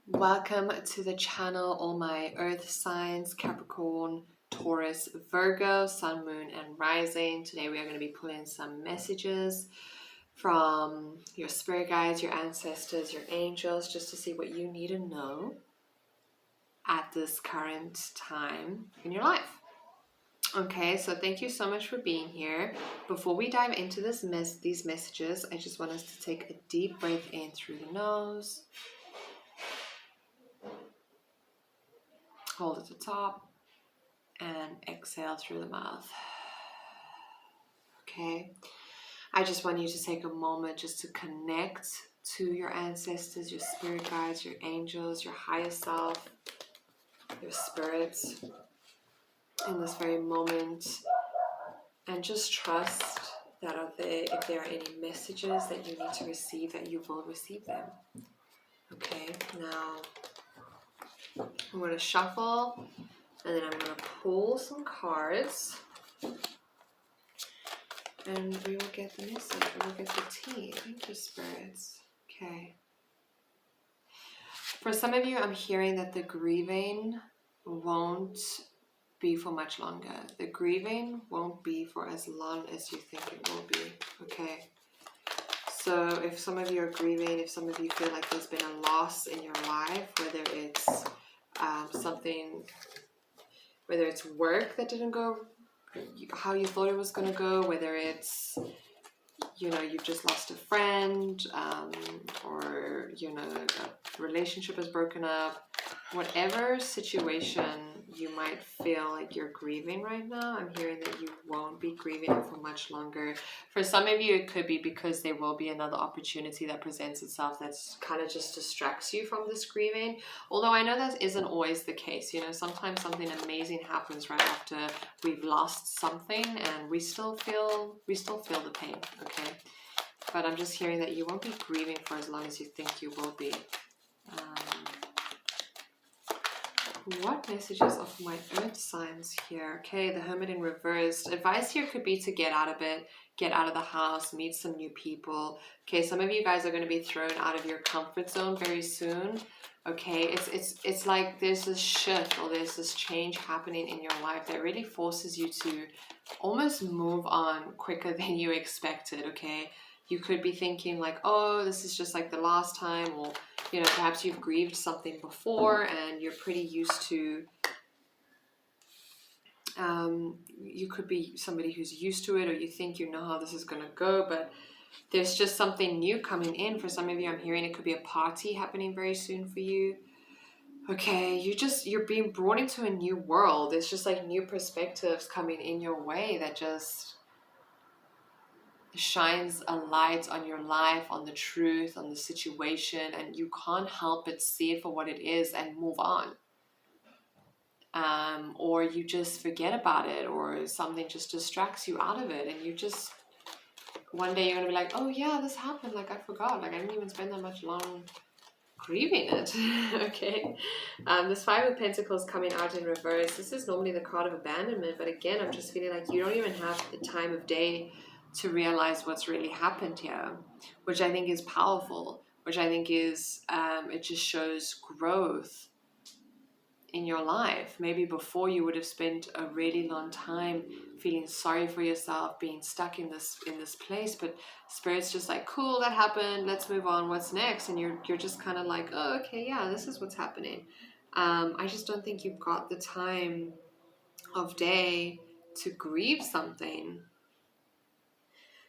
Welcome to the channel, all my earth signs, Capricorn, Taurus, Virgo, Sun, Moon, and Rising. Today we are going to be pulling some messages from your spirit guides, your ancestors, your angels, just to see what you need to know at this current time in your life. Okay, so thank you so much for being here. Before we dive into these messages, I just want us to take a deep breath in through the nose. Hold at the top and exhale through the mouth. Okay, I just want you to take a moment just to connect to your ancestors, your spirit guides, your angels, your higher self, your spirits in this very moment, and just trust that if there are any messages that you need to receive, that you will receive them. Okay, now I'm going to shuffle and then I'm going to pull some cards and we will get the message, we will get the tea. Thank you, spirits. Okay. For some of you, I'm hearing that the grieving won't be for much longer. The grieving won't be for as long as you think it will be. Okay. So if some of you are grieving, if some of you feel like there's been a loss in your life, whether it's whether it's work that didn't go how you thought it was going to go, whether it's, you've just lost a friend, or, a relationship is broken up, whatever situation you might feel like you're grieving right now, I'm hearing that you won't be grieving it for much longer. For some of you, it could be because there will be another opportunity that presents itself that's kind of just distracts you from this grieving. Although I know that isn't always the case. Sometimes something amazing happens right after we've lost something and we still feel the pain, okay? But I'm just hearing that you won't be grieving for as long as you think you will be. What messages of my earth signs here? Okay, the Hermit in reverse. Advice here could be to get out of it, get out of the house, meet some new people. Okay, some of you guys are going to be thrown out of your comfort zone very soon. Okay, it's like there's this shift or there's this change happening in your life that really forces you to almost move on quicker than you expected. Okay, you could be thinking like, oh, this is just like the last time, or perhaps you've grieved something before and you're pretty used to, you could be somebody who's used to it, or you think you know how this is going to go, but there's just something new coming in. For some of you, I'm hearing it could be a party happening very soon for you. Okay, you're being brought into a new world. There's just like new perspectives coming in your way that just shines a light on your life, on the truth, on the situation, and you can't help but see it for what it is and move on. Or you just forget about it, or something just distracts you out of it, and you just, one day you're gonna be like, oh yeah, this happened, like I forgot, like I didn't even spend that much long grieving it. Okay. This Five of Pentacles coming out in reverse. This is normally the card of abandonment, but again, I'm just feeling like you don't even have the time of day to realize what's really happened here, which I think is powerful, which I think is, it just shows growth in your life. Maybe before you would have spent a really long time feeling sorry for yourself, being stuck in this place, but Spirit's just like, cool, that happened, let's move on, what's next? And you're just kind of like, oh, okay, yeah, this is what's happening. I just don't think you've got the time of day to grieve something.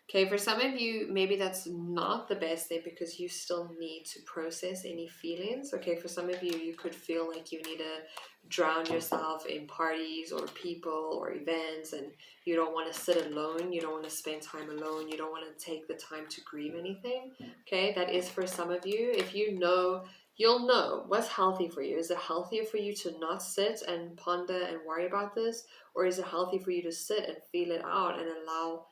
Okay, for some of you, maybe that's not the best thing because you still need to process any feelings. Okay, for some of you, you could feel like you need to drown yourself in parties or people or events, and you don't want to sit alone. You don't want to spend time alone. You don't want to take the time to grieve anything. Okay, that is for some of you. If you know, you'll know what's healthy for you. Is it healthier for you to not sit and ponder and worry about this? Or is it healthy for you to sit and feel it out and allow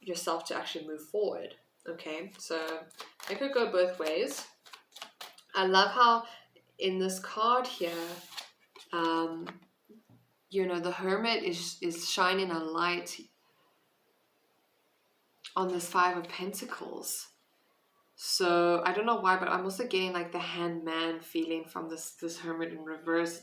yourself to actually move forward? Okay, so it could go both ways. I love how in this card here, the Hermit is shining a light on this Five of Pentacles. So I don't know why, but I'm also getting like the hangman feeling from this hermit in reverse.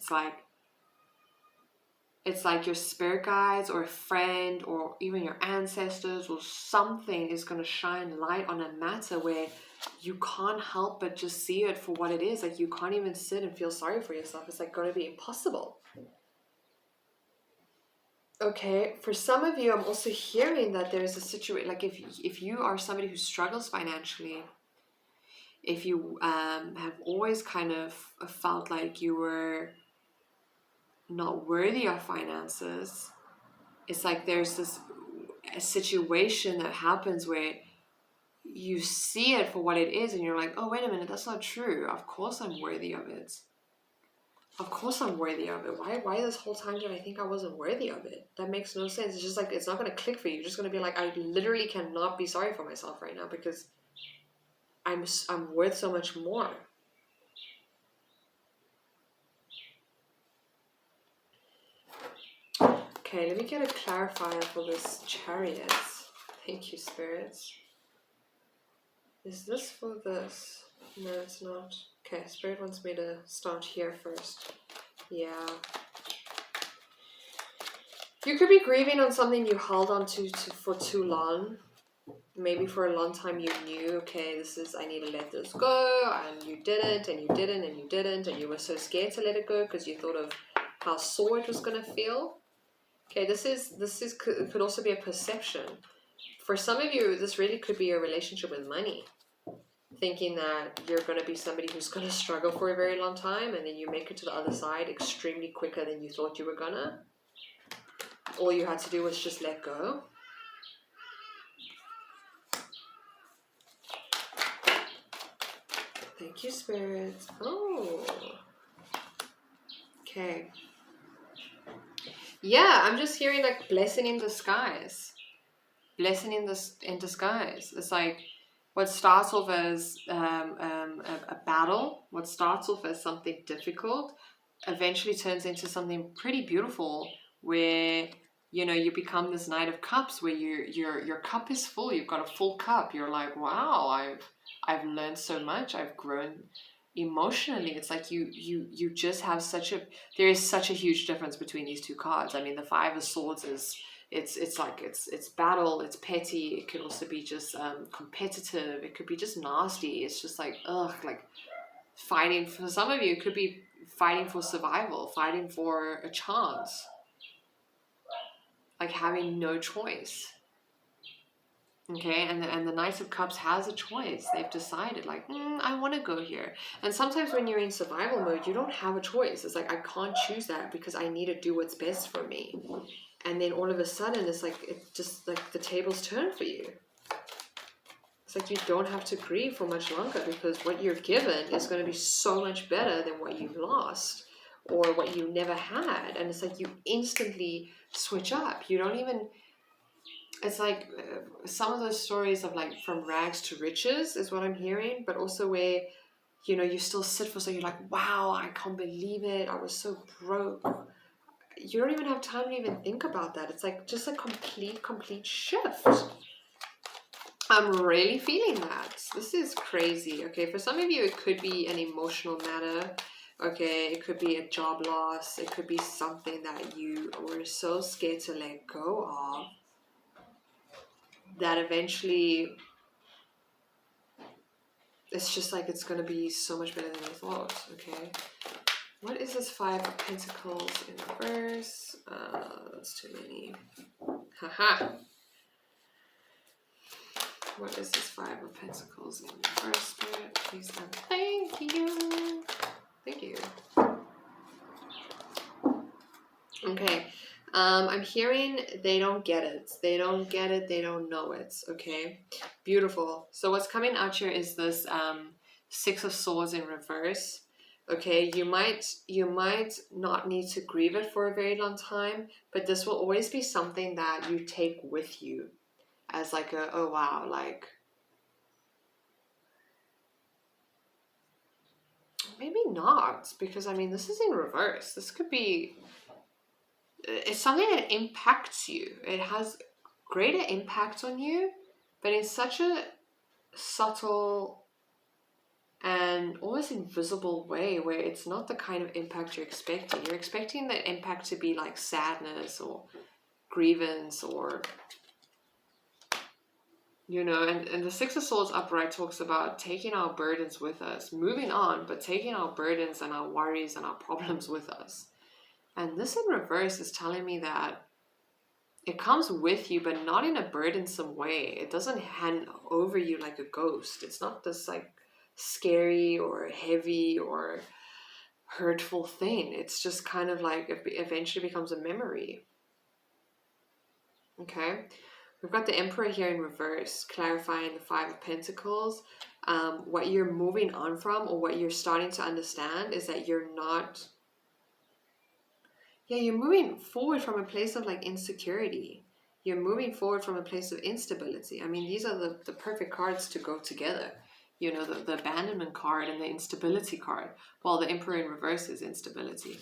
It's like your spirit guides or a friend or even your ancestors or something is going to shine light on a matter where you can't help but just see it for what it is. Like you can't even sit and feel sorry for yourself. It's like going to be impossible. Okay, for some of you, I'm also hearing that there's a situation, like if you are somebody who struggles financially, if you have always kind of felt like you were not worthy of finances, it's like there's a situation that happens where you see it for what it is and you're like, oh, wait a minute, that's not true. Of course I'm worthy of it. Of course I'm worthy of it. Why this whole time did I think I wasn't worthy of it? That makes no sense. It's just like, it's not going to click for you. You're just going to be like, I literally cannot be sorry for myself right now because I'm worth so much more. Okay, let me get a clarifier for this Chariot. Thank you, spirits. Is this for this? No, it's not. Okay, Spirit wants me to start here first. Yeah. You could be grieving on something you held on to for too long. Maybe for a long time you knew, okay, I need to let this go, and you didn't, and you didn't, and you didn't, and you were so scared to let it go because you thought of how sore it was going to feel. Okay, this could also be a perception. For some of you, this really could be a relationship with money. Thinking that you're going to be somebody who's going to struggle for a very long time, and then you make it to the other side extremely quicker than you thought you were gonna. All you had to do was just let go. Thank you, Spirit. Oh. Okay. Yeah, I'm just hearing like blessing in disguise. Blessing in disguise. It's like what starts off as a battle, what starts off as something difficult, eventually turns into something pretty beautiful where you become this Knight of Cups where your cup is full. You've got a full cup. You're like, wow, I've learned so much. I've grown emotionally. It's like you just have there is such a huge difference between these two cards. I mean, the Five of Swords is it's like it's battle, it's petty. It could also be just competitive. It could be just nasty. It's just like like fighting. For some of you, it could be fighting for survival, fighting for a chance, like having no choice. Okay, and the Knight of Cups has a choice. They've decided, like, I want to go here. And sometimes when you're in survival mode, you don't have a choice. It's like, I can't choose that because I need to do what's best for me. And then all of a sudden, it's like, it just like the tables turn for you. It's like you don't have to grieve for much longer because what you're given is going to be so much better than what you've lost or what you never had. And it's like you instantly switch up. You don't even... It's like some of those stories of like from rags to riches is what I'm hearing, but also where, you still sit for so you're like, wow, I can't believe it. I was so broke. You don't even have time to even think about that. It's like just a complete shift. I'm really feeling that. This is crazy. Okay, for some of you, it could be an emotional matter. Okay, it could be a job loss. It could be something that you were so scared to let go of that eventually it's just like it's going to be so much better than you thought. Okay, what is this Five of Pentacles in reverse? That's too many. Haha. What is this Five of Pentacles in reverse, Spirit? Please and thank you. Thank you. Okay. I'm hearing they don't get it. They don't get it. They don't know it. Okay. Beautiful. So what's coming out here is this Six of Swords in reverse. Okay, you might not need to grieve it for a very long time, but this will always be something that you take with you as like oh wow, like maybe not, because I mean this is in reverse. This could be, it's something that impacts you. It has greater impact on you, but in such a subtle and almost invisible way where it's not the kind of impact you're expecting. You're expecting the impact to be like sadness or grievance or, you know, and the Six of Swords upright talks about taking our burdens with us, moving on, but taking our burdens and our worries and our problems with us. And this in reverse is telling me that it comes with you, but not in a burdensome way. It doesn't hand over you like a ghost. It's not this like scary or heavy or hurtful thing. It's just kind of like it eventually becomes a memory. Okay, we've got the Emperor here in reverse, clarifying the Five of Pentacles. What you're moving on from, or what you're starting to understand, is that you're not, you're moving forward from a place of like insecurity. You're moving forward from a place of instability. I mean, these are the perfect cards to go together. You know, the abandonment card and the instability card, while the Emperor in reverse is instability.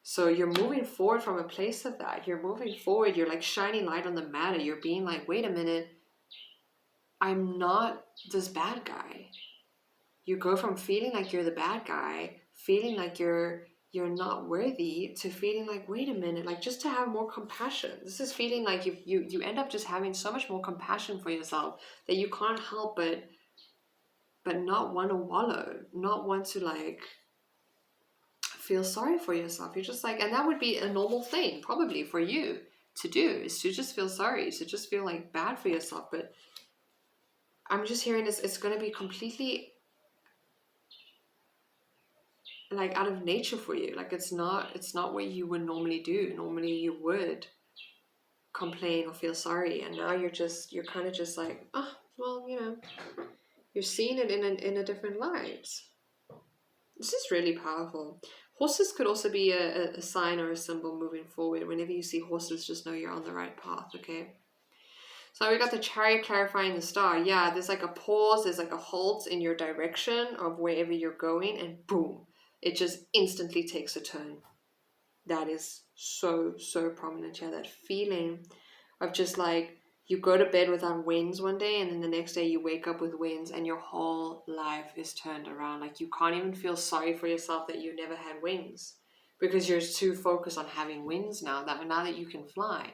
So you're moving forward from a place of that. You're moving forward. You're like shining light on the matter. You're being like, wait a minute, I'm not this bad guy. You go from feeling like you're the bad guy, feeling like you're not worthy, to feeling like, wait a minute, like just to have more compassion. This is feeling like you end up just having so much more compassion for yourself that you can't help but not want to wallow, not want to like feel sorry for yourself. You're just like, and that would be a normal thing probably for you to do, is to just feel sorry, to just feel like bad for yourself. But I'm just hearing this, it's going to be completely like out of nature for you. Like it's not what you would normally do. Normally you would complain or feel sorry, and now you're kind of just like, oh well, you know, you're seeing it in a different light. This is really powerful. Horses could also be a sign or a symbol moving forward. Whenever you see horses, just know you're on the right path, okay? So we got the Chariot clarifying the Star. Yeah, there's like a pause, there's like a halt in your direction of wherever you're going, and boom, it just instantly takes a turn. That is so, so prominent here. That feeling of just like, you go to bed without wings one day, and then the next day you wake up with wings, and your whole life is turned around. Like you can't even feel sorry for yourself that you never had wings, because you're too focused on having wings now that you can fly.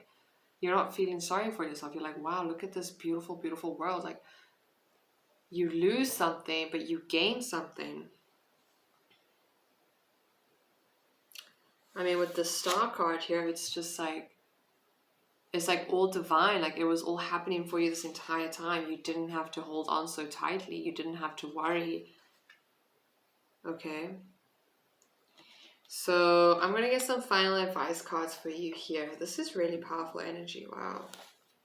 You're not feeling sorry for yourself. You're like, wow, look at this beautiful, beautiful world. Like you lose something, but you gain something. I mean, with the Star card here, it's just like, it's like all divine. Like it was all happening for you this entire time. You didn't have to hold on so tightly. You didn't have to worry. Okay. So I'm going to get some final advice cards for you here. This is really powerful energy. Wow.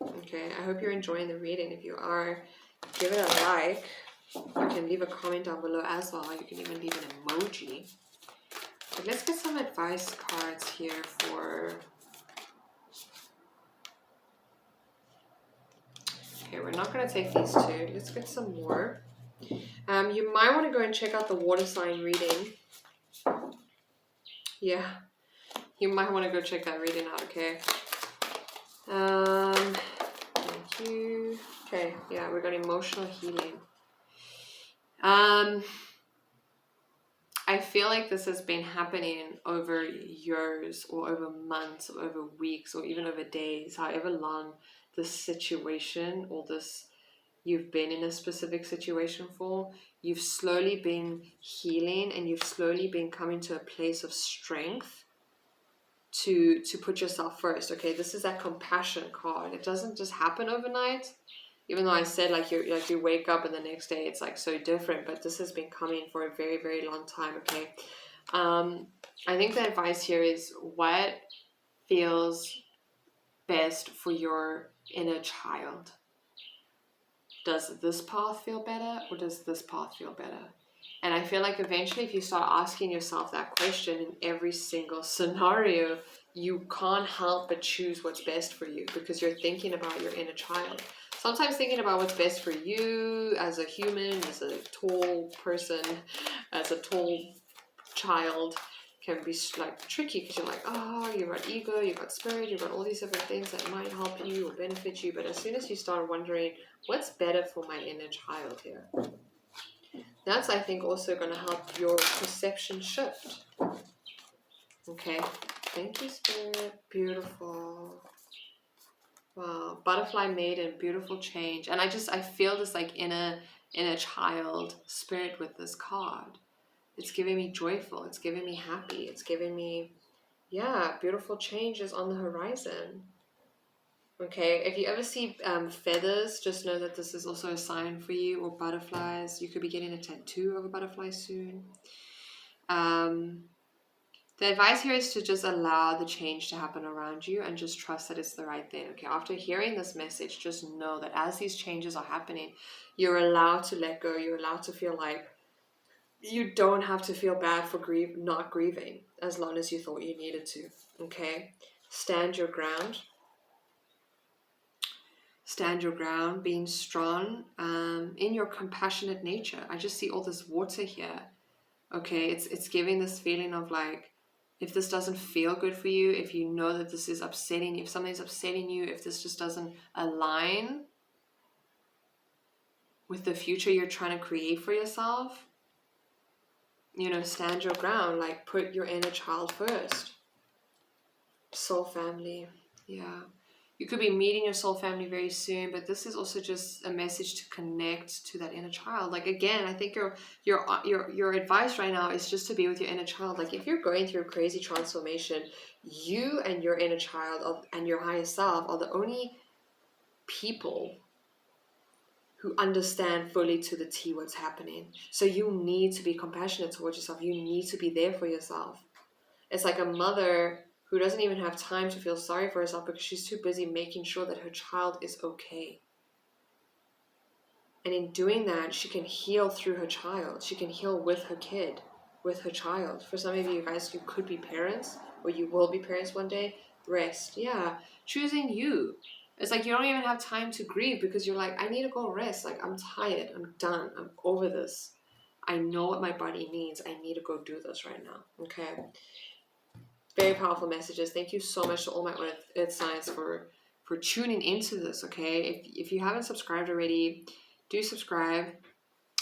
Okay. I hope you're enjoying the reading. If you are, give it a like. You can leave a comment down below as well. You can even leave an emoji. But let's get some advice cards here for... Okay, we're not going to take these two. Let's get some more. You might want to go and check out the water sign reading. Yeah, you might want to go check that reading out, okay? Thank you. Okay, yeah, we got emotional healing. I feel like this has been happening over years, or over months, or over weeks, or even over days, however long this situation or this you've been in a specific situation for, you've slowly been healing, and you've slowly been coming to a place of strength to put yourself first. Okay, this is that compassion card. It doesn't just happen overnight, even though I said like you wake up and the next day it's like so different, but this has been coming for a very, very long time. Okay, I think the advice here is what feels best for your inner child. Does this path feel better, or does this path feel better? And I feel like eventually if you start asking yourself that question in every single scenario, you can't help but choose what's best for you, because you're thinking about your inner child. Sometimes thinking about what's best for you as a human, as a tall person, as a tall child, can be like tricky because you're like, oh, you've got ego, you've got spirit, you've got all these different things that might help you or benefit you. But as soon as you start wondering, what's better for my inner child here? That's, I think, also going to help your perception shift. Okay. Thank you, Spirit. Beautiful. Wow. Butterfly maiden, beautiful change. And I feel this like inner child spirit with this card. It's giving me joyful. It's giving me happy. It's giving me, yeah, beautiful changes on the horizon. Okay, if you ever see feathers, just know that this is also a sign for you, or butterflies. You could be getting a tattoo of a butterfly soon. The advice here is to just allow the change to happen around you and just trust that it's the right thing. Okay, after hearing this message, just know that as these changes are happening, you're allowed to let go. You're allowed to feel like you don't have to feel bad for not grieving as long as you thought you needed to. Okay, stand your ground. Stand your ground, being strong in your compassionate nature. I just see all this water here. Okay, it's giving this feeling of like, if this doesn't feel good for you, if you know that this is upsetting, if something's upsetting you, if this just doesn't align with the future you're trying to create for yourself, you know, stand your ground, like put your inner child first. Soul family, yeah. You could be meeting your soul family very soon, but this is also just a message to connect to that inner child. Like, again, I think your advice right now is just to be with your inner child. Like, if you're going through a crazy transformation, you and your inner child and your higher self are the only people who understand fully to the T what's happening. So you need to be compassionate towards yourself. You need to be there for yourself. It's like a mother who doesn't even have time to feel sorry for herself because she's too busy making sure that her child is okay. And in doing that, she can heal through her child. She can heal with her kid, with her child. For some of you guys, you could be parents, or you will be parents one day. Rest, yeah. Choosing you. It's like you don't even have time to grieve because you're like, I need to go rest. Like, I'm tired. I'm done. I'm over this. I know what my body needs. I need to go do this right now. Okay. Very powerful messages. Thank you so much to all my earth signs for tuning into this. Okay, if you haven't subscribed already, do subscribe,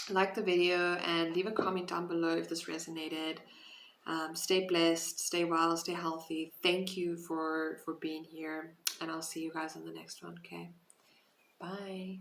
like the video, and leave a comment down below if this resonated. Stay blessed, stay well, stay healthy. Thank you for being here, and I'll see you guys on the next one. Okay, bye.